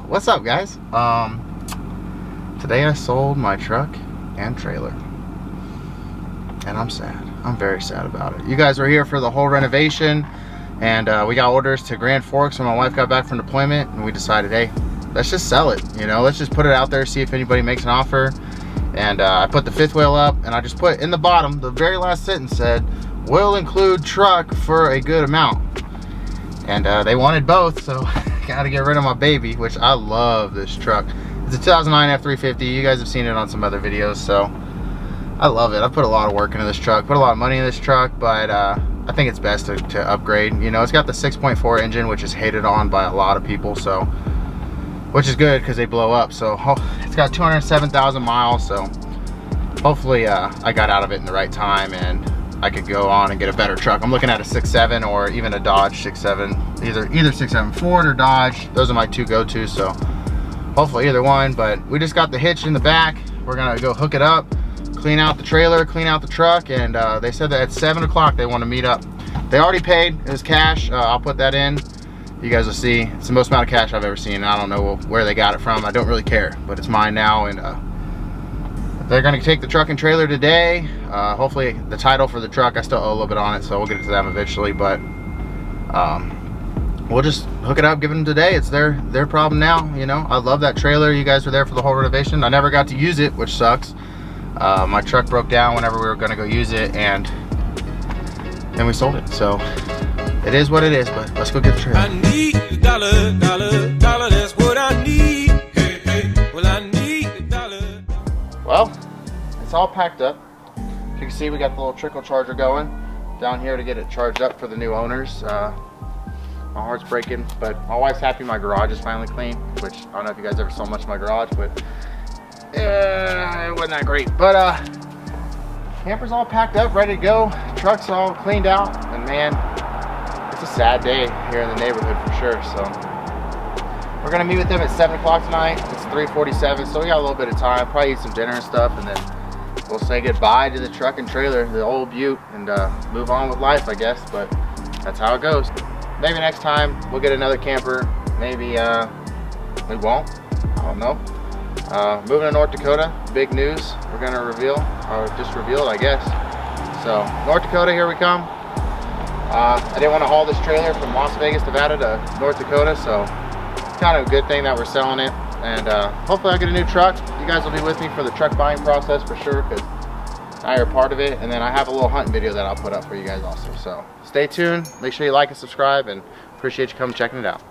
What's up, guys? Today I sold my truck and trailer, and I'm sad. I'm very sad about it. You guys were here for the whole renovation, and we got orders to Grand Forks when my wife got back from deployment, and we decided, hey, let's just sell it. You know, let's just put it out there, see if anybody makes an offer. And I put the fifth wheel up, and I just put in the bottom, the very last sentence said, will include truck for a good amount. And they wanted both, so gotta get rid of my baby, which I love this truck. It's a 2009 F350. You guys have seen it on some other videos, so I love it. I put a lot of work into this truck, put a lot of money in this truck, but I think it's best to upgrade. You know, it's got the 6.4 engine, which is hated on by a lot of people, so, which is good because they blow up. So it's got 207,000 miles, so hopefully I got out of it in the right time and I could go on and get a better truck. I'm looking at a 6.7 or even a Dodge 6.7, either 6.7 Ford or Dodge. Those are my two go-tos, so hopefully either one. But we just got the hitch in the back. We're gonna go hook it up, clean out the trailer, clean out the truck, and they said that at 7 o'clock they want to meet up. They already paid. It was cash. I'll put that in. You guys will see. It's the most amount of cash I've ever seen. I don't know where they got it from. I don't really care, but it's mine now, and they're gonna take the truck and trailer today. Hopefully the title for the truck, I still owe a little bit on it, so we'll get it to them eventually, but we'll just hook it up, give it them today. It's their problem now, you know. I love that trailer. You guys were there for the whole renovation. I never got to use it, which sucks. My truck broke down whenever we were gonna go use it, and then we sold it. So it is what it is, but let's go get the trailer. I need a dollar, that's what I need. Hey, hey, well, I need a dollar. Well, it's all packed up. As you can see, we got the little trickle charger going down here to get it charged up for the new owners. My heart's breaking, but my wife's happy my garage is finally clean, which I don't know if you guys ever saw much of my garage, but it wasn't that great. But camper's all packed up, ready to go. Truck's all cleaned out, and man, it's a sad day here in the neighborhood for sure. So we're gonna meet with them at 7 o'clock tonight. It's 3:47, so we got a little bit of time. Probably eat some dinner and stuff, and then we'll say goodbye to the truck and trailer, the old Butte, and move on with life, I guess. But that's how it goes. Maybe next time we'll get another camper. Maybe we won't. I don't know. Moving to North Dakota, big news. We're gonna reveal, or just reveal it, I guess. So North Dakota, here we come. I didn't want to haul this trailer from Las Vegas, Nevada to North Dakota, so it's kind of a good thing that we're selling it. And hopefully I'll get a new truck. You guys will be with me for the truck buying process for sure, because now you're a part of it. And then I have a little hunting video that I'll put up for you guys also. So stay tuned. Make sure you like and subscribe, and appreciate you coming checking it out.